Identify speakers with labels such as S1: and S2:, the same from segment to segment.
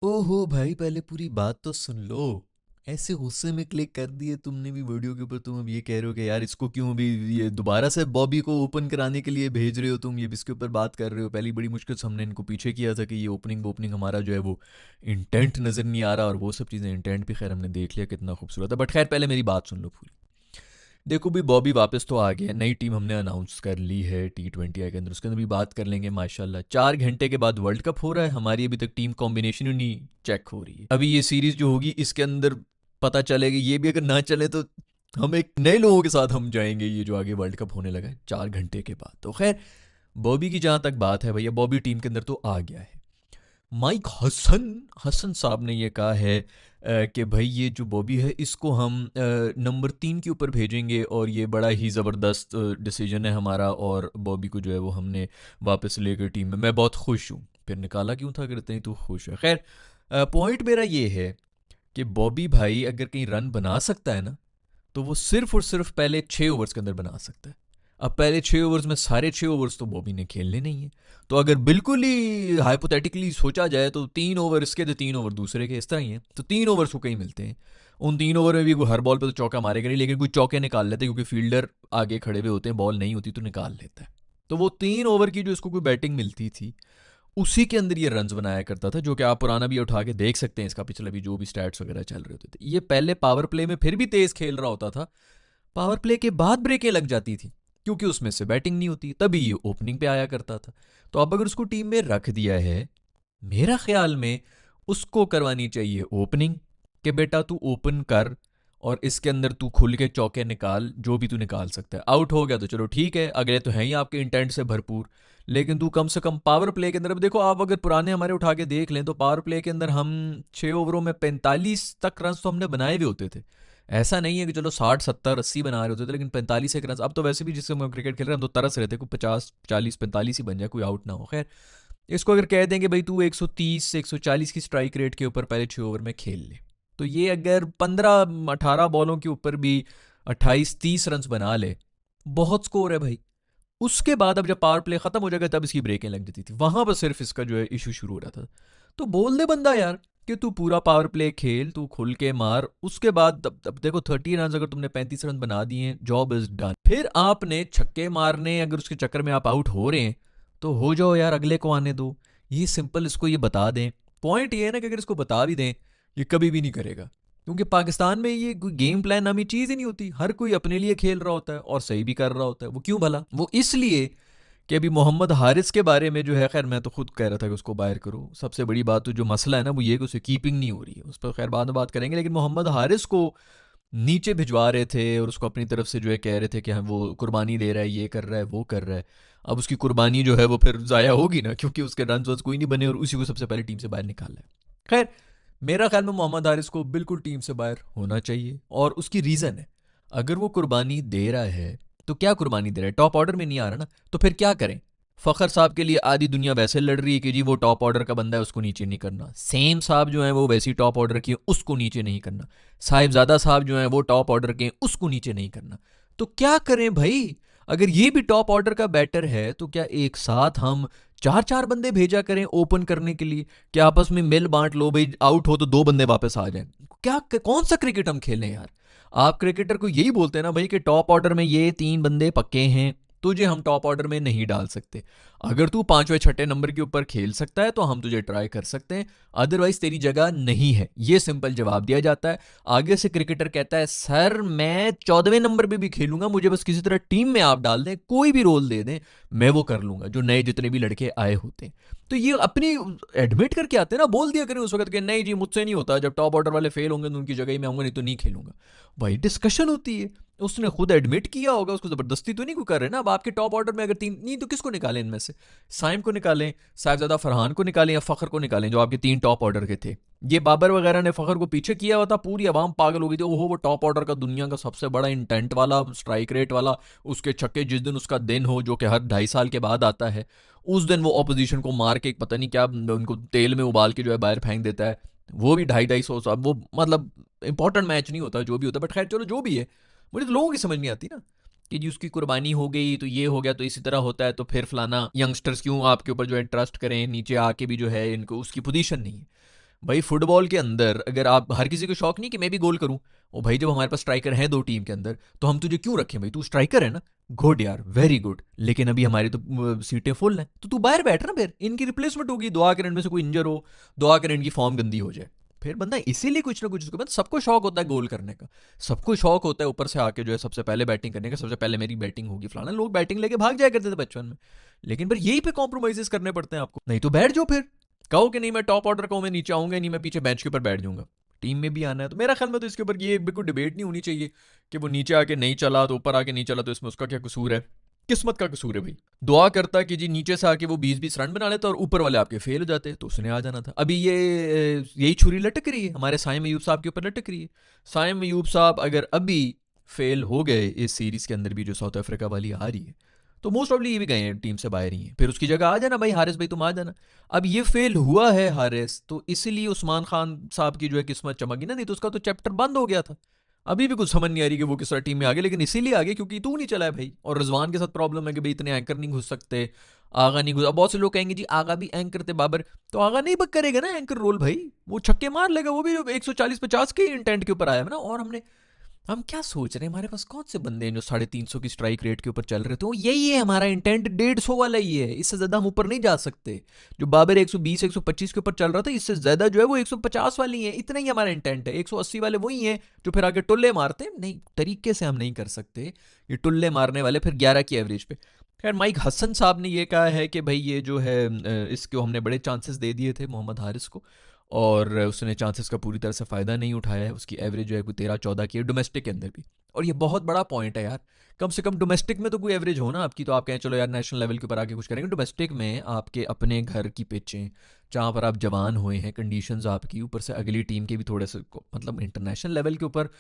S1: ओहो भाई, पहले पूरी बात तो सुन लो। ऐसे गुस्से में क्लिक कर दिए तुमने भी वीडियो के ऊपर। तुम अब ये कह रहे हो कि यार इसको क्यों अभी ये दोबारा से बॉबी को ओपन कराने के लिए भेज रहे हो। तुम ये इसके ऊपर बात कर रहे हो। पहली बड़ी मुश्किल से हमने इनको पीछे किया था कि ये ओपनिंग ओपनिंग हमारा जो है वो इंटेंट नज़र नहीं आ रहा, और वो सब चीज़ें इंटेंट भी खैर हमने देख लिया कितना खूबसूरत है। बट खैर पहले मेरी बात सुन लो पूरी। देखो भी बॉबी वापस तो आ गया, नई टीम हमने अनाउंस कर ली है T20 के अंदर, उसके अंदर भी बात कर लेंगे। माशाल्लाह 4 घंटे के बाद वर्ल्ड कप हो रहा है, हमारी अभी तक टीम कॉम्बिनेशन ही नहीं चेक हो रही है। अभी ये सीरीज जो होगी इसके अंदर पता चलेगा, ये भी अगर ना चले तो हम एक नए लोगों के साथ हम जाएंगे, ये जो आगे वर्ल्ड कप होने लगा है 4 घंटे के बाद। तो खैर बॉबी की जहाँ तक बात है भैया, बॉबी टीम के अंदर तो आ गया है। माइक हसन हसन साहब ने ये कहा है कि भाई ये जो बॉबी है इसको हम नंबर 3 के ऊपर भेजेंगे, और ये बड़ा ही ज़बरदस्त डिसीजन है हमारा, और बॉबी को जो है वो हमने वापस लेकर टीम में। मैं बहुत खुश हूँ। फिर निकाला क्यों था करते हैं तू खुश है। खैर पॉइंट मेरा ये है कि बॉबी भाई अगर कहीं रन बना सकता है ना, तो वो सिर्फ और सिर्फ पहले 6 ओवर्स के अंदर बना सकता है। अब पहले 6 ओवर्स में सारे 6 ओवर्स तो बॉबी ने खेलने नहीं है। तो अगर बिल्कुल ही हाइपोथेटिकली सोचा जाए तो 3 ओवर इसके तो 3 ओवर दूसरे के इस तरह ही हैं, तो 3 ओवर्स को कहीं मिलते हैं। उन 3 ओवर में भी कोई हर बॉल पे तो चौका मारेगा नहीं, लेकिन कोई चौके निकाल लेते हैं क्योंकि फील्डर आगे खड़े हुए होते हैं, बॉल नहीं होती तो निकाल लेता है। तो वो 3 ओवर की जो इसको कोई बैटिंग मिलती थी उसी के अंदर ये रन्स बनाया करता था, जो कि आप पुराना भी उठा के देख सकते हैं, इसका पिछला भी जो भी स्टैट्स वगैरह चल रहे होते थे। ये पहले पावर प्ले में फिर भी तेज खेल रहा होता था, पावर प्ले के बाद ब्रेकें लग जाती थी क्योंकि उसमें से बैटिंग नहीं होती, तभी ये ओपनिंग पे आया करता था। तो अब अगर उसको टीम में रख दिया है, मेरा ख्याल में उसको करवानी चाहिए ओपनिंग, कि बेटा तू ओपन कर और इसके अंदर तू खुल के चौके निकाल, जो भी तू निकाल सकता है। आउट हो गया तो चलो ठीक है, अगले तो हैं ही आपके इंटेंट से भरपूर, लेकिन तू कम से कम पावर प्ले के अंदर। अब देखो आप अगर पुराने हमारे उठा के देख लें तो पावर प्ले के अंदर हम 6 ओवरों में 45 तक रन तो हमने बनाए हुए होते थे। ऐसा नहीं है कि चलो 60 70 80 बना रहे होते थे, लेकिन 45 एक रन। अब तो वैसे भी जिससे हम क्रिकेट खेल रहे हैं हम तो तरस रहे थे कोई 50 40 45 ही बन जाए, कोई आउट ना हो। खैर इसको अगर कह दें कि भाई तू 130 से 140 की स्ट्राइक रेट के ऊपर पहले 6 ओवर में खेल ले, तो ये अगर 15 18 बॉलों के ऊपर भी 28 30 रन बना ले, बहुत स्कोर है भाई। उसके बाद अब जब पावर प्ले खत्म हो जाएगा तब इसकी ब्रेकें लग जाती थी, वहां पर सिर्फ इसका जो है इशू शुरू हो रहा था। तो बोल दे बंदा यार कि तू पूरा पावर प्ले खेल, तू खुल के मार। उसके बाद तब देखो 30 रन अगर तुमने 35 रन बना दिए हैं, जॉब इज डन। फिर आपने छक्के मारने, अगर उसके चक्कर में आप आउट हो रहे हैं तो हो जाओ यार, अगले को आने दो। ये सिंपल इसको ये बता दें। पॉइंट ये है ना कि अगर इसको बता भी दें ये कभी भी नहीं करेगा, क्योंकि पाकिस्तान में ये कोई गेम प्लान नामी चीज़ ही नहीं होती। हर कोई अपने लिए खेल रहा होता है और सही भी कर रहा होता है। वो क्यों भला? वो इसलिए कि अभी मोहम्मद हारिस के बारे में जो है, खैर मैं तो खुद कह रहा था कि उसको बाहर करो। सबसे बड़ी बात तो जो मसला है ना वो ये कि उसे कीपिंग नहीं हो रही है, उस पर खैर बाद में बात करेंगे। लेकिन मोहम्मद हारिस को नीचे भिजवा रहे थे और उसको अपनी तरफ से जो है कह रहे थे कि हाँ वो कुर्बानी दे रहा है, ये कर रहा है, वो कर रहा है। अब उसकी कुर्बानी जो है वो फिर ज़ाया होगी ना, क्योंकि उसके रन वंस कोई नहीं बने और उसी को सबसे पहले टीम से बाहर निकाला है। खैर मेरा ख्याल में मोहम्मद हारिस को बिल्कुल टीम से बाहर होना चाहिए, और उसकी रीज़न है। अगर वो कुर्बानी दे रहा है तो क्या कुर्बानी दे रहा है? टॉप ऑर्डर में नहीं आ रहा ना, तो फिर क्या करें? फ़खर साहब के लिए आधी दुनिया वैसे लड़ रही है कि जी वो टॉप ऑर्डर का बंदा है उसको नीचे नहीं करना। सेम साहब जो है वो वैसी टॉप ऑर्डर की है, उसको नीचे नहीं करना। साहिबजादा साहब जो है वो टॉप ऑर्डर के हैं, उसको नीचे नहीं करना। तो क्या करें भाई? अगर ये भी टॉप ऑर्डर का बैटर है तो क्या एक साथ हम 4 4 बंदे भेजा करें ओपन करने के लिए? क्या आपस में मिल बांट लो भाई, आउट हो तो 2 बंदे वापस आ जाएं? क्या कौन सा क्रिकेट हम खेलें यार? आप क्रिकेटर को यही बोलते हैं ना भाई कि टॉप ऑर्डर में ये 3 बंदे पक्के हैं, तुझे हम टॉप ऑर्डर में नहीं डाल सकते। अगर तू 5वें 6ठे नंबर के ऊपर खेल सकता है तो हम तुझे ट्राई कर सकते हैं, अदरवाइज तेरी जगह नहीं है। ये सिंपल जवाब दिया जाता है। आगे से क्रिकेटर कहता है सर मैं 14वें नंबर पे भी खेलूंगा, मुझे बस किसी तरह टीम में आप डाल दें, कोई भी रोल दे दें, मैं वो कर लूंगा, जो नए जितने भी लड़के आए होते हैं। तो ये अपनी एडमिट करके आते हैं ना, बोल दिया करें उस वक्त कि नहीं जी मुझसे नहीं होता, जब टॉप ऑर्डर वाले फेल होंगे तो उनकी जगह ही मैं आऊंगा, नहीं तो नहीं खेलूंगा। भाई डिस्कशन होती है, उसने खुद एडमिट किया होगा, उसको जबरदस्ती तो नहीं कोई कर रहे ना। अब आपके टॉप ऑर्डर में अगर 3 नहीं तो किसको निकालें इनमें से? साइम को निकालें, साहिबजादा फरहान को निकालें, या फखर को निकालें, जो आपके 3 टॉप ऑर्डर के थे। ये बाबर वगैरह ने फखर को पीछे किया हुआ था, पूरी आवाम पागल हो गई थी, ओहो वो टॉप ऑर्डर का दुनिया का सबसे बड़ा इंटेंट वाला, स्ट्राइक रेट वाला, उसके छक्के जिस दिन उसका दिन हो जो कि हर 2.5 साल के बाद आता है, उस दिन वो ऑपोजिशन को मार के पता नहीं क्या उनको तेल में उबाल के जो है बाहर फेंक देता है। वो भी 250 250, वो मतलब इंपॉर्टेंट मैच नहीं होता जो भी होता है। बट खैर चलो जो भी है, मुझे तो लोगों की समझ नहीं आती ना कि जी उसकी कुर्बानी हो गई तो ये हो गया, तो इसी तरह होता है, तो फिर फलाना यंगस्टर्स क्यों आपके ऊपर जो है ट्रस्ट करें, नीचे आके भी जो है इनको उसकी पोजीशन नहीं है। भाई फुटबॉल के अंदर अगर आप, हर किसी को शौक नहीं कि मैं भी गोल करूं, ओ भाई जब हमारे पास स्ट्राइकर हैं दो टीम के अंदर, तो हम तुझे क्यों रखें भाई, तू स्ट्राइकर है ना, गुड यार, वेरी गुड, लेकिन अभी हमारी तो सीटें फुल हैं, तो तू बाहर बैठ ना, फिर इनकी रिप्लेसमेंट होगी, दुआ करें इनमें से कोई इंजर हो, दुआ करें इनकी फॉर्म गंदी हो जाए, फिर बंदा इसीलिए कुछ ना कुछ, उसके बाद सबको शौक होता है गोल करने का, सबको शौक होता है ऊपर से आके जो है सबसे पहले बैटिंग करने का, सबसे पहले मेरी बैटिंग होगी फलाना, लोग बैटिंग लेके भाग जाया करते थे बचपन में, लेकिन फिर यही पे कॉम्प्रोमाइजेस करने पड़ते हैं आपको, नहीं तो बैठ जाओ, फिर कहो कि नहीं मैं टॉप ऑर्डर का हूं, मैं नीचे आऊंगा नहीं, मैं पीछे बेंच के ऊपर बैठ जाऊंगा, टीम में भी आना है, तो मेरा ख्याल में तो इसके ऊपर ये बिल्कुल डिबेट नहीं होनी चाहिए कि वो नीचे आके नहीं चला तो ऊपर आके नहीं चला, तो इसमें उसका क्या कसूर है, किस्मत का कसूर है भाई, दुआ करता कि जी नीचे से आके वो 20-20 रन बना लेता और ऊपर वाले आपके फेल हो जाते, तो उसने आ जाना था, अभी ये यही छुरी लटक रही है हमारे साइम अयूब साहब के ऊपर लटक रही है, साइम अयूब साहब अगर अभी फेल हो गए इस सीरीज के अंदर भी जो साउथ अफ्रीका वाली आ रही है, तो मोस्ट ऑफली ये भी गए हैं, टीम से बाहर ही हैं, फिर उसकी जगह आ जाना भाई हारिस भाई, तुम आ जाना, अब ये फेल हुआ है हारिस, तो इसलिए उस्मान खान साहब की जो है किस्मत चमकी ना, नहीं तो उसका तो चैप्टर बंद हो गया था, अभी भी कुछ समझ नहीं आ रही कि वो किस तरह टीम में आ गए, लेकिन इसीलिए आगे क्योंकि तू नहीं चला है भाई, और रिजवान के साथ प्रॉब्लम है कि भाई इतने एंकर नहीं घुस सकते, आगा नहीं घुस, अब बहुत से लोग कहेंगे जी आगा भी एंकर थे बाबर, तो आगा नहीं बक करेगा ना एंकर रोल भाई, वो छक्के मार लेगा, वो भी 140-50 के इंटेंट के ऊपर आया है ना, और हम क्या सोच रहे हैं, हमारे पास कौन से बंदे हैं जो 350 की स्ट्राइक रेट के ऊपर चल रहे थे, वो यही है हमारा इंटेंट, 150 वाला ही है, इससे ज्यादा हम ऊपर नहीं जा सकते, जो बाबर 120-125 के ऊपर चल रहा था, इससे ज्यादा जो है वो 150 वाली है, इतना ही हमारा इंटेंट है, 180 वाले वही हैं जो फिर आगे टुल्ले मारते हैं, नहीं तरीके से हम नहीं कर सकते ये टुल्ले मारने वाले, फिर 11 की एवरेज पे। खैर माइक हसन साहब ने ये कहा है कि भाई ये जो है इसको हमने बड़े चांसेस दे दिए थे मोहम्मद हारिस को, और उसने चांसेस का पूरी तरह से फ़ायदा नहीं उठाया है, उसकी एवरेज जो है कोई 13-14 की है डोमेस्टिक के अंदर भी, और ये बहुत बड़ा पॉइंट है यार, कम से कम डोमेस्टिक में तो कोई एवरेज हो ना आपकी, तो आप कहें चलो यार नेशनल लेवल के ऊपर आके कुछ करेंगे, डोमेस्टिक में आपके अपने घर की पिचें जहाँ पर आप जवान हुए हैं, कंडीशंस आपकी, ऊपर से अगली टीम के भी थोड़े से मतलब इंटरनेशनल लेवल के ऊपर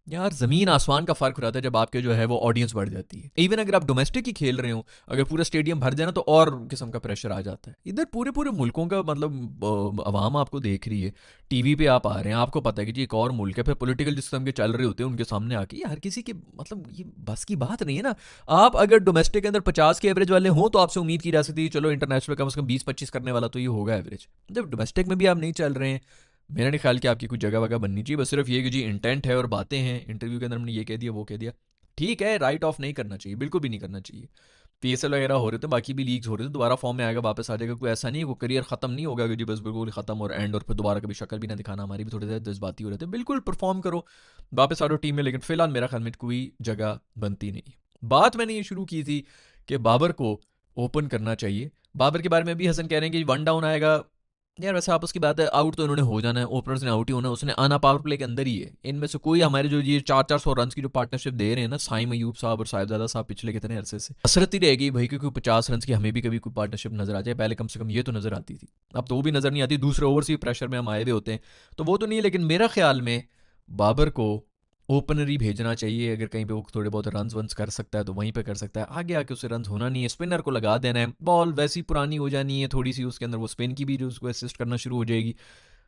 S1: यार ज़मीन आसमान का फ़र्क हो जाता है जब आपके जो है वो ऑडियंस बढ़ जाती है, इवन अगर आप डोमेस्टिक ही खेल रहे हो, अगर पूरा स्टेडियम भर जाए ना तो और किस्म का प्रेशर आ जाता है, इधर पूरे पूरे मुल्कों का मतलब अवाम आपको देख रही है, टीवी पे आप आ रहे हैं, आपको पता है कि जी एक और मुल्क है, फिर पॉलिटिकल जिस किस्म के चल रहे होते हैं उनके सामने आके हर किसी के मतलब ये बस की बात नहीं है ना, आप अगर डोमेस्टिक के अंदर 50 के एवरेज वाले हों तो आपसे उम्मीद की जा सकती है चलो इंटरनेशनल कम से कम 20-25 करने वाला तो ये होगा एवरेज, जब डोमेस्टिक में भी आप नहीं चल रहे हैं, मेरा नहीं ख्याल कि आपकी कुछ जगह वगह बननी चाहिए, बस सिर्फ ये कि जी इंटेंट है और बातें हैं, इंटरव्यू के अंदर हमने ये कह दिया वो कह दिया, ठीक है, राइट ऑफ नहीं करना चाहिए, बिल्कुल भी नहीं करना चाहिए, पीएसएल वगैरह हो रहे थे, बाकी भी लीग्स हो रहे थे, दोबारा फॉर्म में आएगा, वापस आ जाएगा, कोई ऐसा नहीं है, वो करियर खत्म नहीं होगा कि जी बस बिल्कुल खत्म और एंड, और फिर दोबारा कभी शक्ल भी ना दिखाना, हमारी भी थोड़े ज़्यादा जज्बाती हो रहे थे, बिल्कुल परफॉर्म करो, वापस आ जाओ टीम में, लेकिन फिलहाल मेरा ख्याल में कोई जगह बनती नहीं। बात मैंने ये शुरू की थी कि बाबर को ओपन करना चाहिए, बाबर के बारे में भी हसन कह रहे हैं कि वन डाउन आएगा, यार वैसे आपस की बात है, आउट तो इन्होंने हो जाना है, ओपनर्स ने आउट ही होना है, उसने आना पावर प्ले के अंदर ही है, इनमें से कोई हमारे जो ये 400 रन की जो पार्टनरशिप दे रहे हैं ना साइम अयूब साहब और साहिबजादा साहब पिछले कितने अरसे से, कसरत ही रहेगी भाई, क्योंकि 50 रन की हमें भी कभी कोई पार्टनरशिप नजर आ जाए, पहले कम से कम ये तो नजर आती थी, अब तो वो भी नजर नहीं आती, दूसरे ओवर से भी प्रेशर में हम आए हुए होते हैं, तो वो तो नहीं, लेकिन मेरा ख्याल में बाबर को ओपनर ही भेजना चाहिए, अगर कहीं पे वो थोड़े बहुत रन वंस कर सकता है तो वहीं पे कर सकता है, आगे आके उससे रन होना नहीं है, स्पिनर को लगा देना है, बॉल वैसी पुरानी हो जानी है थोड़ी सी, उसके अंदर वो स्पिन की भी जो उसको असिस्ट करना शुरू हो जाएगी,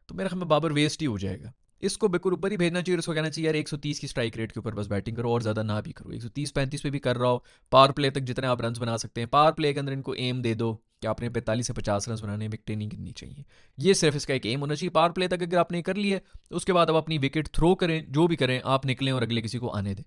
S1: तो मेरे ख्याल में बाबर वेस्ट ही हो जाएगा, इसको बिल्कुल ऊपर ही भेजना चाहिए, उसको कहना चाहिए यार 130 की स्ट्राइक रेट के ऊपर बस बैटिंग करो और ज़्यादा ना भी करो, 130-35 पे भी कर रहा हो, पावर प्ले तक जितने आप रन बना सकते हैं, पावर प्ले के अंदर इनको एम दे दो कि आपने 45 से 50 रन बनाने, विकेटें नहीं गिननी चाहिए, ये सिर्फ इसका एक एम होना चाहिए, पावर प्ले तक अगर आपने कर लिया तो उसके बाद अब अपनी विकेट थ्रो करें, जो भी करें आप निकलें और अगले किसी को आने दें,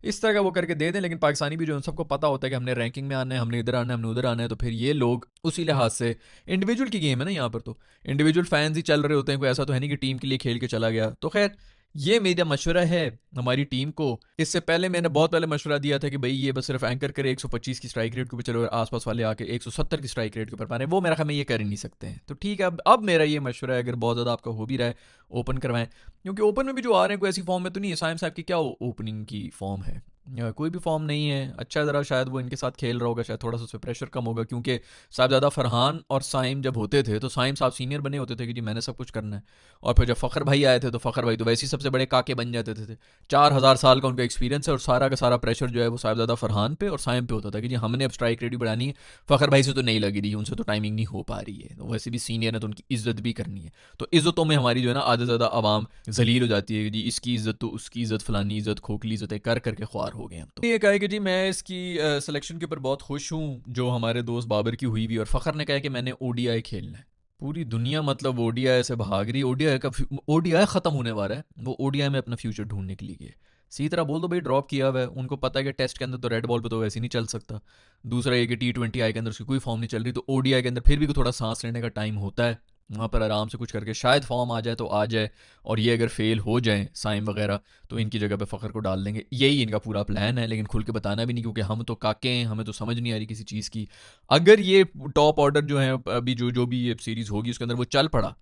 S1: इस तरह का वो करके दे दें, लेकिन पाकिस्तानी भी जो है सबको पता होता है कि हमने रैंकिंग में आना है, हमने इधर आना है, हमने उधर आना है, तो फिर ये लोग उसी लिहाज से, इंडिविजुअल की गेम है ना यहाँ पर, तो इंडिविजुअल फैंस ही चल रहे होते हैं, कोई ऐसा तो है नहीं कि टीम के लिए खेल के चला गया, तो खैर ये मेरा मशवरा है हमारी टीम को, इससे पहले मैंने बहुत पहले मशवरा दिया था कि भाई ये बस सिर्फ एंकर करे 125 की स्ट्राइक रेट के ऊपर, चलो आसपास वाले आके 170 की स्ट्राइक रेट के ऊपर पाने, वो मेरा ख्याल में ये कर ही नहीं सकते हैं, तो ठीक है, अब मेरा ये मशवरा है, अगर बहुत ज़्यादा आपका हो भी रहा है ओपन करवाएं, क्योंकि ओपन में भी जो आ रहे हैं कोई ऐसी फॉर्म में तो नहीं है, साइम साहब की क्या ओपनिंग की फॉर्म है, कोई भी फॉर्म नहीं है, अच्छा ज़रा शायद वो इनके साथ खेल रहा होगा, शायद थोड़ा सा उस पर प्रेशर कम होगा, क्योंकि साहबजादा फरहान और साइम जब होते थे तो साइम साहब सीनियर बने होते थे कि जी मैंने सब कुछ करना है, और फिर जब फ़खर भाई आए थे तो फ़खर भाई तो वैसे ही सबसे बड़े काके बन जाते थे, 4000 साल का उनका एक्सपीरियंस है, और सारा का सारा प्रेशर जो है वो साहबजादा फरहान पे और साइम पे होता था कि जी हमने अब स्ट्राइक रेट भी बढ़ानी है, फ़खर भाई से तो नहीं लगी रही, उनसे तो टाइमिंग नहीं हो पा रही है, तो वैसे भी सीनियर है तो उनकी इज्जत भी करनी है, तो इज़्ज़तों में हमारी जो है ना आधे ज़्यादा आवाम जलील हो जाती है कि जी इसकी इज्जत तो उसकी इज्जत, फलानी इज्जत, खोखली इज्जतें कर करके ख्वार हो गए हम, तो ये कहा कि जी मैं इसकी सिलेक्शन के ऊपर बहुत खुश हूँ जो हमारे दोस्त बाबर की हुई भी, और फ़खर ने कहा कि मैंने ओडीआई खेलना है, पूरी दुनिया मतलब ओडीआई से भाग रही। ओडीआई ख़त्म होने वाला है, वो ओडीआई में अपना फ्यूचर ढूंढने के लिए गए। सीधी तरह बोल दो भाई, ड्रॉप किया हुआ है। उनको पता है कि टेस्ट के अंदर तो रेड बॉल पे तो वैसे ही नहीं चल सकता। दूसरा ये कि T20 आई के अंदर उसकी कोई फॉर्म नहीं चल रही, तो ओडीआई के अंदर फिर भी थोड़ा सांस लेने का टाइम होता है। वहाँ पर आराम से कुछ करके शायद फॉर्म आ जाए तो आ जाए। और ये अगर फेल हो जाए साइम वगैरह, तो इनकी जगह पे फ़खर को डाल देंगे। यही इनका पूरा प्लान है, लेकिन खुल के बताना भी नहीं, क्योंकि हम तो काके हैं, हमें तो समझ नहीं आ रही किसी चीज़ की। अगर ये टॉप ऑर्डर जो है अभी जो जो भी ये सीरीज़ होगी उसके अंदर वो चल पड़ा,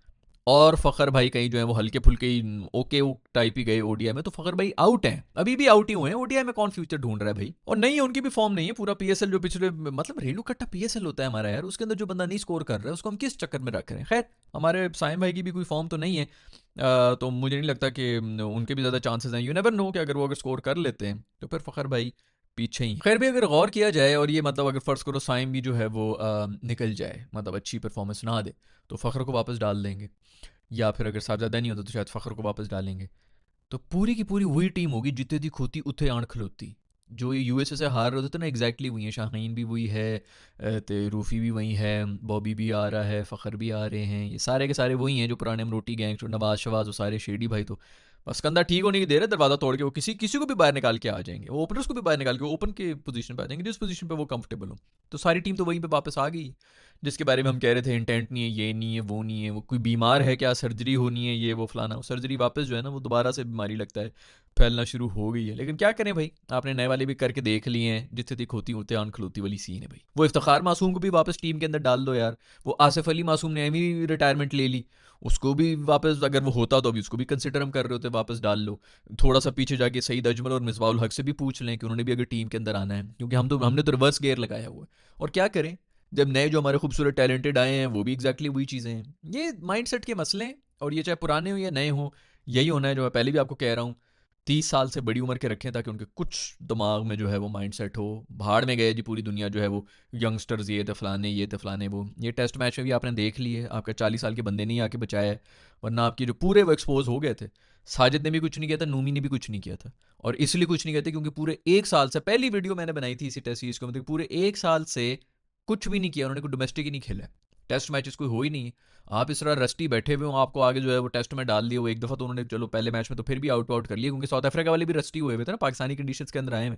S1: और फ़खर भाई कहीं जो है वो हल्के फुल्के ही ओके टाइप ही गए ओडीआई में, तो फ़खर भाई आउट हैं, अभी भी आउट ही हुए हैं। ओडीआई में कौन फ्यूचर ढूंढ रहा है भाई? और नहीं है, उनकी भी फॉर्म नहीं है। पूरा पीएसएल जो पिछले मतलब रेलू कट्टा पीएसएल होता है हमारा यार, उसके अंदर जो बंदा नहीं स्कोर कर रहा है उसको हम किस चक्कर में रख रहे हैं। खैर, हमारे साइम भाई की भी कोई फॉर्म तो नहीं है। तो मुझे नहीं लगता कि उनके भी ज़्यादा चांसेस हैं। यू नेवर नो कि अगर वो अगर स्कोर कर लेते हैं तो फिर फ़खर भाई पीछे ही। खैर भी अगर गौर किया जाए, और ये मतलब अगर फ़र्ज़ करो साइम भी जो है वो निकल जाए, मतलब अच्छी परफॉर्मेंस ना दे, तो फ़खर को वापस डाल देंगे। या फिर अगर साहबजादा नहीं होता तो शायद फ़खर को वापस डालेंगे। तो पूरी की पूरी वही टीम होगी, जितने दी खोती उथे आण खलोती। जो ये यूएसए से हार रहे होते थे ना, एग्जैक्टली वही है। शाहीन भी वही है, ते रूफ़ी भी वही है, बॉबी भी आ रहा है, फ़खर भी आ रहे हैं। ये सारे के सारे वही हैं जो पुराने अमरोटी गैंग, नवाज शवाज, वो सारे शेडी भाई। तो बस कंधा ठीक होने की देर है, दरवाज़ा तोड़ के वो किसी किसी को भी बाहर निकाल के आ जाएंगे। वो ओपनर्स को भी बाहर निकाल के ओपन के पोजीशन पे आ जाएंगे, जिस पोजीशन पे वो कंफर्टेबल हो। तो सारी टीम तो वहीं पे वापस आ गई, जिसके बारे में हम कह रहे थे इंटेंट नहीं है, ये नहीं है, वो नहीं है, वो कोई बीमार है क्या, सर्जरी होनी है, ये वो फलाना। वो सर्जरी वापस जो है ना, वो दोबारा से बीमारी लगता है फैलना शुरू हो गई है। लेकिन क्या करें भाई, आपने नए वाले भी करके देख लिए हैं। जितने थी खोती उतने आन खलोती वाली सीन है भाई। वो इफ्तिखार मासूम को भी वापस टीम के अंदर डाल दो यार। वो आसिफ अली मासूम ने एमी रिटायरमेंट ले ली, उसको भी वापस अगर वो होता तो अभी उसको भी कंसिडर हम कर रहे होते, वापस डाल लो। थोड़ा सा पीछे जाके सईद अजमल और मिसबाउल हक से भी पूछ लें कि उन्होंने भी अगर टीम के अंदर आना है, क्योंकि हमने तो रिवर्स गेयर लगाया हुआ है। और क्या करें, जब नए जो हमारे खूबसूरत टैलेंटेड आए हैं वो भी एग्जैक्टली वही चीज़ें हैं। ये माइंडसेट के मसले हैं, और ये चाहे पुराने हो या नए हो, यही होना है। जो मैं पहले भी आपको कह रहा हूँ, 30 साल से बड़ी उम्र के रखें, ताकि उनके कुछ दिमाग में जो है वो माइंडसेट हो। भाड़ में गए जी पूरी दुनिया जो है वो, यंगस्टर्स ये थे फलाने, ये थे फलाने वो। ये टेस्ट मैच में भी आपने देख लिए, आपका 40 साल के बंदे नहीं आके बचाया है, वरना आपके जो पूरे वो एक्सपोज हो गए थे। साजिद ने भी कुछ नहीं किया था, नूमी ने भी कुछ नहीं किया था। और इसलिए कुछ नहीं कहते क्योंकि पूरे 1 साल से, पहली वीडियो मैंने बनाई थी इसी टेस्ट सीरीज को, मतलब पूरे 1 साल से कुछ भी नहीं किया उन्होंने, कोई डोमेस्टिक ही नहीं खेला। टेस्ट मैचेस कोई हो ही नहीं है। आप इस तरह रस्टी बैठे हुए हो, आपको आगे जो है वो टेस्ट में डाल दिए। वो एक दफ़ा तो उन्होंने चलो पहले मैच में तो फिर भी आउट कर लिया, क्योंकि साउथ अफ्रीका वाले भी रस्टी हुए हुए थे ना, पाकिस्तानी कंडीशंस के अंदर आए हैं।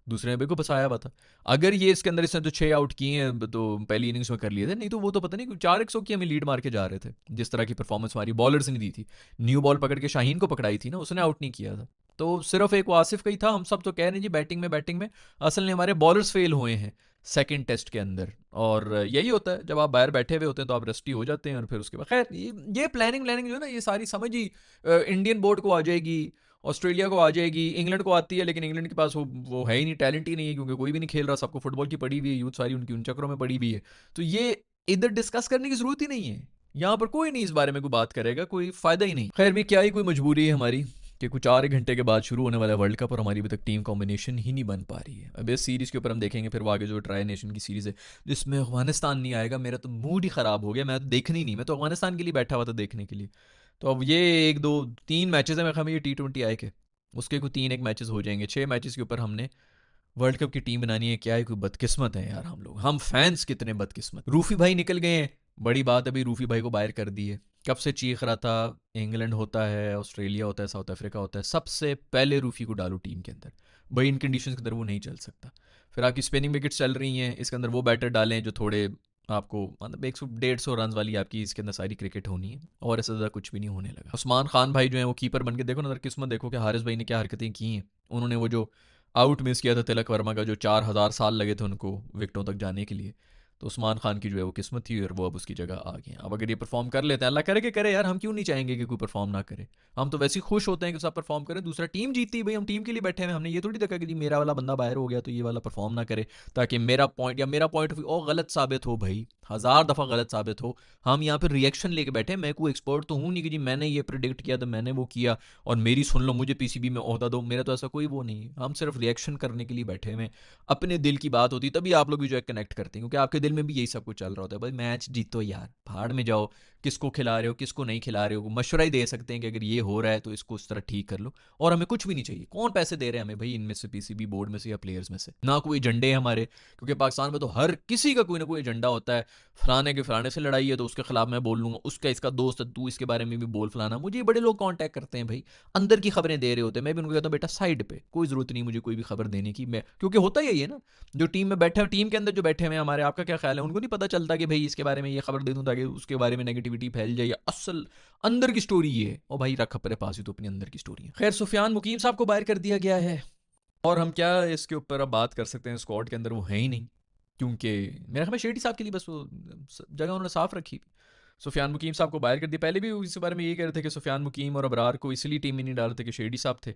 S1: दूसरे ने बिल्कुल फंसाया हुआ था। अगर ये इसके अंदर इसने तो 6 आउट किए हैं तो पहली इनिंग्स में कर लिए थे, नहीं तो वो तो पता नहीं 4-100 की हमें लीड मार के जा रहे थे। जिस तरह की परफॉर्मेंस हमारी बॉलर्स ने दी थी, न्यू बॉल पकड़ के शाहीन को पकड़ाई थी ना, उसने आउट नहीं किया था। तो सिर्फ एक वासिफ का ही था। हम सब तो कह रहे हैं जी बैटिंग में असल में हमारे बॉलर्स फेल हुए हैं सेकंड टेस्ट के अंदर। और यही होता है, जब आप बाहर बैठे हुए होते हैं तो आप रस्टी हो जाते हैं। और फिर उसके बाद खैर ये प्लानिंग व्लानिंग जो है ना, ये सारी समझ ही इंडियन बोर्ड को आ जाएगी, ऑस्ट्रेलिया को आ जाएगी, इंग्लैंड को आती है। लेकिन इंग्लैंड के पास वो है ही नहीं, टैलेंट ही नहीं है, क्योंकि कोई भी नहीं खेल रहा। सबको फुटबॉल की पड़ी हुई है, यूथ सारी उनकी उन चक्रों में पड़ी हुई है। तो ये इधर डिस्कस करने की जरूरत ही नहीं है। यहाँ पर कोई नहीं इस बारे में कोई बात करेगा, कोई फायदा ही नहीं। खैर भी क्या ही कोई मजबूरी है हमारी कि कुछ 4 घंटे के बाद शुरू होने वाला वर्ल्ड कप और हमारी अभी तक टीम कॉम्बिनेशन ही नहीं बन पा रही है। अब इस सीरीज़ के ऊपर हम देखेंगे, फिर वो आगे जो ट्राई नेशन की सीरीज़ है जिसमें अफगानिस्तान नहीं आएगा, मेरा तो मूड ही ख़राब हो गया। मैं तो देखनी ही नहीं, मैं तो अफगानिस्तान के लिए बैठा हुआ था देखने के लिए। तो अब ये 1 2 3 मैचेस हैं, मैं हमें ये T20 आए के उसके कोई 3 एक मैचेस हो जाएंगे। 6 मैचेस के ऊपर हमने वर्ल्ड कप की टीम बनानी है। क्या है, कोई बदकिस्मत है यार हम लोग, हम फैंस कितने बदकिस्मत। रूफी भाई निकल गए हैं, बड़ी बात अभी रूफी भाई को बाहर कर दी है। कब से चीख रहा था, इंग्लैंड होता है, ऑस्ट्रेलिया होता है, साउथ अफ्रीका होता है, सबसे पहले रूफी को डालो टीम के अंदर। भाई इन कंडीशंस के अंदर वो नहीं चल सकता। फिर आपकी स्पिनिंग विकेट्स चल रही हैं, इसके अंदर वो बैटर डालें जो थोड़े आपको मतलब 100 150 रन वाली आपकी इसके अंदर सारी क्रिकेट होनी है। और ऐसा ज़्यादा कुछ भी नहीं होने लगा। उस्मान खान भाई जो है वो कीपर बन के देखो ना, किस्मत देखो कि हारिस भाई ने क्या हरकतें की हैं। उन्होंने वो जो आउट मिस किया था तिलक वर्मा का, जो 4,000 साल लगे थे उनको विकेटों तक जाने के लिए, तो उस्मान खान की जो है वो किस्मत थी, और वो अब उसकी जगह आ गए। अब अगर ये परफॉर्म कर लेते हैं, अल्लाह करे कि करे यार, हम क्यों नहीं चाहेंगे कि कोई परफॉर्म ना करे। हम तो वैसे ही खुश होते हैं कि सब परफॉर्म करे। दूसरा टीम जीती, भाई हम टीम के लिए बैठे हैं। हमने ये थोड़ी देखा कि जी मेरा वाला बंदा बाहर हो गया तो ये वाला परफॉर्म ना करे, ताकि मेरा पॉइंट या मेरा पॉइंट ऑफ व्यू और गलत साबित हो। भाई 1000 दफ़ा गलत साबित हो। हम यहाँ पर रिएक्शन लेके बैठे हैं। मैं कोई एक्सपर्ट तो हूँ नहीं कि जी मैंने ये प्रिडिक्ट किया तो मैंने वो किया और मेरी सुन लो, मुझे पीसीबी में ओहदा दो। मेरा तो ऐसा कोई वो नहीं है। हम सिर्फ रिएक्शन करने के लिए बैठे हुए। अपने दिल की बात होती तभी आप लोग भी जो है कनेक्ट करते हैं, क्योंकि आपके दिल में भी यही सब कुछ चल रहा होता है। भाई मैच जीतो यार, भाड़ में जाओ, किसको खिला रहे हो किसको नहीं खिला रहे हो, मशवरा ही दे सकते हैं कि अगर ये हो रहा है तो इसको उस तरह ठीक कर लो, और हमें कुछ भी नहीं चाहिए। कौन पैसे दे रहे हैं हमें भाई इनमें से, पीसीबी बोर्ड में से या प्लेयर्स में से? ना कोई एजेंडे हैं हमारे, क्योंकि पाकिस्तान में तो हर किसी का कोई ना कोई एजेंडा होता है। फलाने के फलाने से लड़ाई है तो उसके खिलाफ मैं बोल लूंगा, उसका इसका दोस्त है तू इसके बारे में भी बोल फलाना। मुझे ये बड़े लोग कांटेक्ट करते हैं भाई, अंदर की खबरें दे रहे होते हैं, मैं भी उनको कहता हूँ बेटा साइड पे, कोई जरूरत नहीं मुझे कोई भी खबर देने की। मैं क्योंकि होता यही है ना, जो टीम में बैठे टीम के अंदर जो बैठे हुए हैं हमारे, आपका क्या ख्याल है, उनको नहीं पता चलता कि भाई इसके बारे में ये खबर दे दूं ताकि उसके बारे में नेगेटिविटी फैल जाए, या असल अंदर की स्टोरी ये है। और भाई रख अपने पास ही तो अपनी अंदर की स्टोरी है। खैर सुफियान मुकीम साहब को बाहर कर दिया गया है, और हम क्या इसके ऊपर अब बात कर सकते हैं, स्क्वाड के अंदर वो है ही नहीं, क्योंकि मेरे ख्याल में शेट्टी साहब के लिए बस वो जगह उन्होंने साफ रखी। सुफियान मुकीम साहब को बाहर कर दिया, पहले भी इस बारे में ये कह रहे थे कि सुफियान मुकीम और अबरार को इसलिए टीम में नहीं डाल रहे थे कि शेडी साहब थे।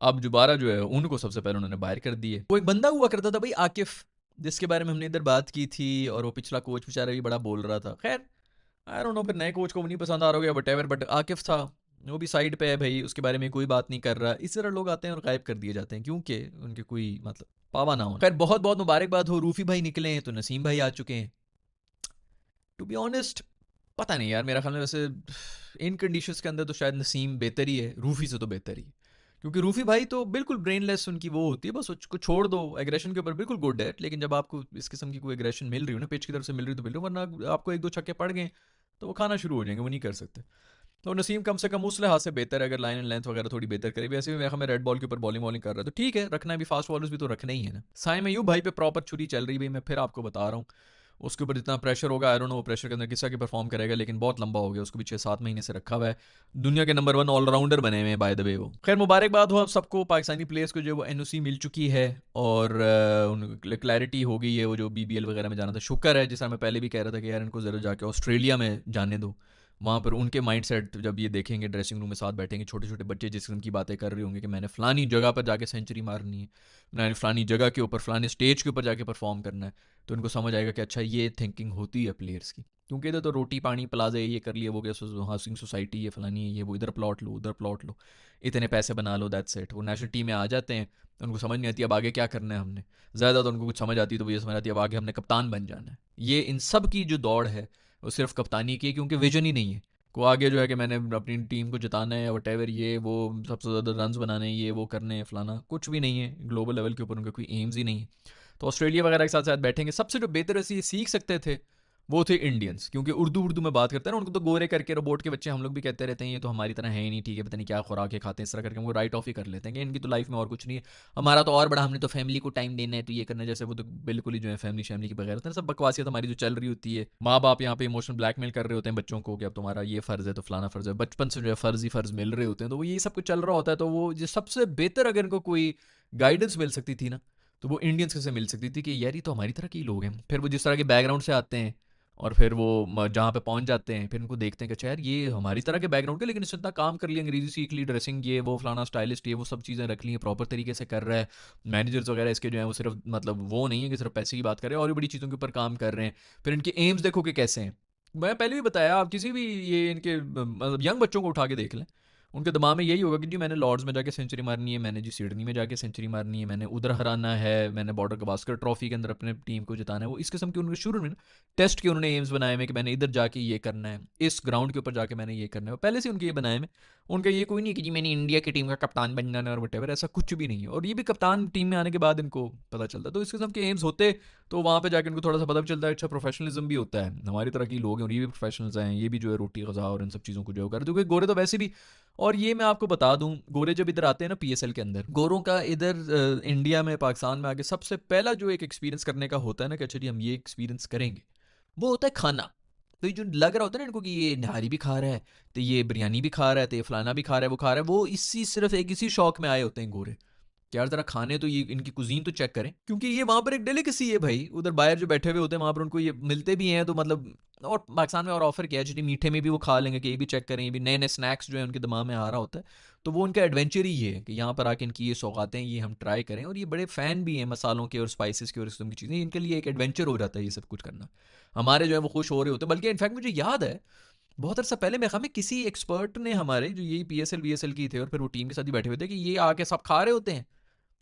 S1: अब दोबारा जो है उनको सबसे पहले उन्होंने बाहर कर दिए। वो एक बंदा हुआ करता था भाई आकिफ, जिसके बारे में हमने इधर बात की थी, और वो पिछला कोच बेचारा भी बड़ा बोल रहा था। खैर आई डोंट नो, फिर नए कोच को नहीं पसंद आ रहा होगा वट एवर, बट आकिफ था, वो भी साइड पे है भाई, उसके बारे में कोई बात नहीं कर रहा। इस तरह लोग आते हैं और गायब कर दिए जाते हैं क्योंकि उनके कोई मतलब पावा ना हो। खैर बहुत बहुत मुबारकबाद हो, रूफी भाई निकले हैं तो नसीम भाई आ चुके हैं। टू बी ऑनेस्ट पता नहीं यार, मेरा ख्याल में वैसे इन कंडीशंस के अंदर तो शायद नसीम बेहतर ही है, रूफी से तो बेहतर ही है। क्योंकि रूफी भाई तो बिल्कुल ब्रेनलेस उनकी वो होती है, बस उसको छोड़ दो, एग्रेशन के ऊपर बिल्कुल गुड है, लेकिन जब आपको इस किस्म की कोई एग्रेशन मिल रही हो ना, पिच की तरफ से मिल रही तो मिल रही हो, वरना आपको एक दो छक्के पड़ गए तो वो खाना शुरू हो जाएंगे, वो नहीं कर सकते। तो नसीम कम से कम उस लिहाज से बेहतर है, अगर लाइन एंड लेंथ वगैरह थोड़ी बेहतर करे। वैसे भी मेरे ख्याल में रेड बॉल के ऊपर बॉलिंग वॉलिंग कर रहा है तो ठीक है, रखना है भी, फास्ट बॉलर्स भी तो रखना ही है ना। साइम अयूब भाई पे प्रॉपर छुरी चल रही भाई, मैं फिर आपको बता रहा हूँ, उसके ऊपर जितना प्रेशर होगा आई डोंट नो वो प्रेशर के अंदर किस तरह के परफॉर्म करेगा, लेकिन बहुत लंबा हो गया, उसको भी 6-7 महीने से रखा हुआ है। दुनिया के नंबर 1 ऑलराउंडर बने हुए हैं बाय द वे वो। खैर मुबारकबाद हो आप सबको, पाकिस्तानी प्लेयर्स को जो वो एनओसी मिल चुकी है, और क्लैरिटी हो गई है, वो जो बीबीएल वगैरह में जाना था। शुक्र है, जैसा मैं पहले भी कह रहा था कि यार इनको ज़रा जाके ऑस्ट्रेलिया में जाने दो, वहाँ पर उनके माइंडसेट जब ये देखेंगे, ड्रेसिंग रूम में साथ बैठेंगे छोटे छोटे बच्चे, जिस किस्म की बातें कर रहे होंगे कि मैंने फलानी जगह पर जाके सेंचुरी मारनी है, मैंने फलानी जगह के ऊपर फलाने स्टेज के ऊपर जाके परफॉर्म करना है, तो उनको समझ आएगा कि अच्छा ये थिंकिंग होती है प्लेयर्स की। क्योंकि इधर तो रोटी पानी प्लाजा ये कर लिया, वो क्या हाउसिंग सोसाइटी है फलानी है ये वो, इधर प्लॉट लो उधर प्लॉट लो, इतने पैसे बना लो, दैट्स इट। वो नेशनल टीम में आ जाते हैं तो उनको समझ नहीं आती अब आगे क्या करना है हमने, ज़्यादा तो उनको कुछ समझ आती है तो वो ये समझ आती है अब आगे हमने कप्तान बन जाना है। ये इन सब की जो दौड़ है वो सिर्फ कप्तानी की है, क्योंकि विजन ही नहीं है को आगे जो है कि मैंने अपनी टीम को जिताना है, वट एवर ये वो, सबसे ज़्यादा रन्स बनाने हैं, ये वो करने हैं फलाना, कुछ भी नहीं है ग्लोबल लेवल के ऊपर उनका कोई एम्स ही नहीं है। तो ऑस्ट्रेलिया वगैरह के साथ साथ बैठेंगे। सबसे जो बेहतर ऐसे ये सीख सकते थे वो थे इंडियंस, क्योंकि उर्दू उर्दू में बात करते हैं ना, उनको तो गोरे करके रोबोट के बच्चे हम लोग भी कहते रहते हैं ये तो हमारी तरह है ही नहीं, ठीक है पता नहीं क्या खुराक के खाते हैं, इस तरह करके हमको राइट ऑफ ही कर लेते हैं कि इनकी तो लाइफ में और कुछ नहीं है, हमारा तो और बड़ा, हमने तो फैमिली को टाइम देना है तो ये करना है। जैसे वो तो बिल्कुल ही जो है फैमिली शैमिली के बगैर होता है, सब बकवासियत हमारी जो चल रही होती है। माँ बाप यहाँ पे इमोशनल ब्लैकमेल कर रहे होते हैं बच्चों को कि अब तुम्हारा ये फ़र्ज़ है तो फलाना फ़र्ज़ है, बचपन से जो है फ़र्ज़ ही फ़र्ज़ मिल रहे होते हैं, तो वो ये सब कुछ चल रहा होता है। तो वो जो सबसे बेहतर अगर इनको कोई गाइडेंस मिल सकती थी ना, तो वो इंडियंस से मिल सकती थी कि यार ये तो हमारी तरह के ही लोग हैं। फिर वो जिस तरह के बैकग्राउंड से आते हैं और फिर वो जहाँ पे पहुँच जाते हैं, फिर उनको देखते हैं कि अच्छा यार ये हमारी तरह के बैकग्राउंड के, लेकिन इसने इतना काम कर लिया, अंग्रेजी सीख ली, ड्रेसिंग ये वो फलाना स्टाइलिस्ट ये वो सब चीज़ें रख ली हैं, प्रॉपर तरीके से कर रहा है। मैनेजर्स वगैरह इसके जो है वो सिर्फ मतलब वो नहीं है कि सिर्फ पैसे की बात कर रहे हैं, और भी बड़ी चीज़ों के ऊपर काम कर रहे हैं। फिर इनके एम्स देखो कि कैसे हैं। मैं पहले भी बताया, आप किसी भी ये इनके मतलब यंग बच्चों को उठा के देख लें, उनके दिमाग में यही होगा कि जी मैंने लॉर्ड्स में जाके सेंचुरी मारनी है, मैंने जी सिडनी में जाके सेंचुरी मारनी है, मैंने उधर हराना है, मैंने बॉर्डर गवास्कर ट्रॉफी के अंदर अपने टीम को जिताना है। वो इस किस्म के उनके शुरू में टेस्ट के उन्होंने एम्स बनाए हुए कि मैंने इधर जाके ये करना है, इस ग्राउंड के ऊपर जाके मैंने ये करना है, पहले से उनके ये बनाए हुए। उनका ये कोई नहीं कि जी मैंने इंडिया की टीम का कप्तान बन जाना है और वटेवर, ऐसा कुछ भी नहीं है। और ये भी कप्तान टीम में आने के बाद इनको पता चलता है। तो इस किस्म के एम्स होते तो वहाँ पे जाकर इनको थोड़ा सा पता भी चलता है, अच्छा प्रोफेशनलिज्म भी होता है, हमारी तरह के लोग हैं और ये भी प्रोफेशनल्स हैं, ये भी जो है रोटी गज़ा और इन सब चीज़ों को जो है कर, क्योंकि गोरे तो वैसे भी। और ये मैं आपको बता दूं, गोरे जब इधर आते हैं ना पीएसएल के अंदर, गोरों का इधर इंडिया में पाकिस्तान में आके सबसे पहला जो एक एक्सपीरियंस करने का होता है ना कि अच्छा जी हम ये एक्सपीरियंस करेंगे, वो होता है खाना। तो ये जो लग रहा होता है ना इनको कि ये नहारी भी खा रहा है, तो ये बिरयानी भी खा रहा है, तो ये फलाना भी खा रहा है, वो खा रहा है, वो इसी सिर्फ एक इसी शौक में आए होते हैं गोरे कि यार जरा खाने तो ये इनकी कुजीन तो चेक करें, क्योंकि ये वहाँ पर एक डेलिकेसी है भाई। उधर बाहर जो बैठे हुए होते हैं वहाँ पर उनको ये मिलते भी हैं तो मतलब, और पाकिस्तान में और ऑफर किया है मीठे में भी वो खा लेंगे कि ये भी चेक करें, ये भी नए नए स्नैक्स जो है उनके दिमाग में आ रहा होता है। तो वो उनका एडवेंचर ही है कि यहाँ पर आके इनकी ये सौगातें ये हम ट्राई करें, और ये बड़े फ़ैन भी हैं मसालों के और स्पाइसेस के और इस किस्म की चीज़ें, इनके लिए एक एडवेंचर हो जाता है ये सब कुछ करना। हमारे जो है वो खुश हो रहे होते हैं। बल्कि इनफैक्ट मुझे याद है बहुत अर्सा पहले मेरे ख्याल में किसी एक्सपर्ट ने हमारे जो यही पीएसएल वीएसएल की थे और फिर वो टीम के साथ ही बैठे हुए थे कि ये आके सब खा रहे होते हैं।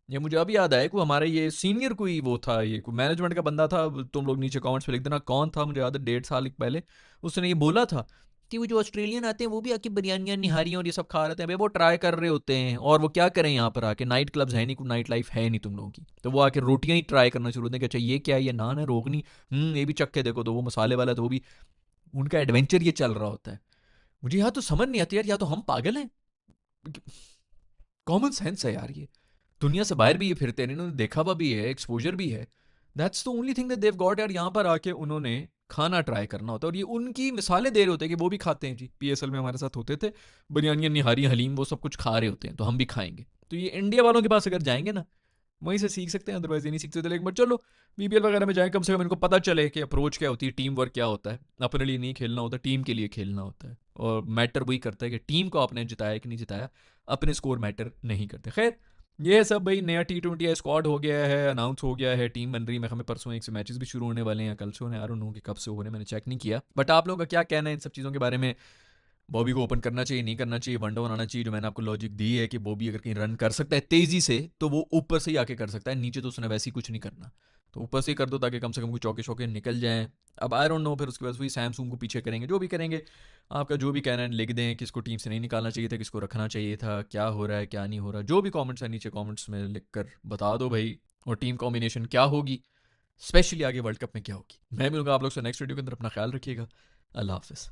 S1: ये मुझे अभी याद आया कि हमारे ये सीनियर कोई वो था, ये कोई मैनेजमेंट का बंदा था, तुम लोग नीचे कमेंट्स पे लिख देना कौन था, मुझे याद है 1.5 साल पहले उसने ये बोला था कि वो जो ऑस्ट्रेलियन आते हैं वो भी आके बिरयानियाँ निहारियाँ और ये सब खा रहे थे, वो ट्राई कर रहे होते हैं। और वो क्या करें यहाँ पर आके, नाइट क्लब्स है नहीं, कोई नाइट लाइफ है नहीं तुम लोगों की, तो वो आके रोटियाँ ही ट्राई करना शुरू होते हैं कि अच्छा ये क्या है, ये नान है, रोगनी, ये भी चख के देखो, तो वो मसाले वाला, तो वो भी उनका एडवेंचर ये चल रहा होता है। मुझे यहाँ तो समझ नहीं आती यार, या तो हम पागल हैं, कॉमन सेंस है यार ये, दुनिया से बाहर भी ये फिरते हैं, इन्होंने देखा हुआ भी है, एक्सपोजर भी है, that's the only thing that they've got यार। यहाँ पर आके उन्होंने खाना ट्राई करना होता है, और ये उनकी मिसालें दे रहे होते हैं कि वो भी खाते हैं जी, पीएसएल में हमारे साथ होते थे, बिरयानी निहारी हलीम वो सब कुछ खा रहे होते हैं, तो हम भी खाएंगे। तो ये इंडिया वालों के पास अगर जाएंगे ना, वहीं से सीख सकते हैं, अदरवाइज ये नहीं सीख सकते। लेकिन बट चलो, बीपीएल वगैरह में जाएं, कम से कम इनको पता चले कि अप्रोच क्या होती है, टीम वर्क क्या होता है, अपने लिए नहीं खेलना होता, टीम के लिए खेलना होता है। और मैटर वही करता है कि टीम को आपने जिताया कि नहीं जिताया, अपने स्कोर मैटर नहीं करते। खैर, ये सब भाई नया T20 स्क्वाड हो गया है, अनाउंस हो गया है, टीम बन रही है, हमें परसों एक से मैचेस भी शुरू होने वाले हैं, कल से होने, आई डोंट नो कि कब से हो रहे हैं, मैंने चेक नहीं किया। बट आप लोगों का क्या कहना है इन सब चीज़ों के बारे में? बॉबी को ओपन करना चाहिए, नहीं करना चाहिए, वन डाउन आना चाहिए? जो मैंने आपको लॉजिक दी है कि बॉबी अगर कहीं रन कर सकता है तेजी से, तो वो ऊपर से ही आके कर सकता है, नीचे तो उसने वैसे ही कुछ नहीं करना, तो ऊपर से ही कर दो ताकि कम से कम कुछ चौके शौके निकल जाएं। अब आई डोंट नो, फिर उसके बाद वही सैमसंग को पीछे करेंगे, जो भी करेंगे। आपका जो भी कहना है लिख दें, किसको टीम से नहीं निकालना चाहिए था, किसको रखना चाहिए था, क्या हो रहा है क्या नहीं हो रहा, जो भी कॉमेंट्स है नीचे कॉमेंट्स में लिख कर बता दो भाई। और टीम कॉम्बिनेशन क्या होगी, स्पेशली आगे वर्ल्ड कप में क्या होगी। मैं मिलूंगा आप लोग से नेक्स्ट वीडियो के अंदर, अपना ख्याल रखिएगा, अल्लाह हाफिज़।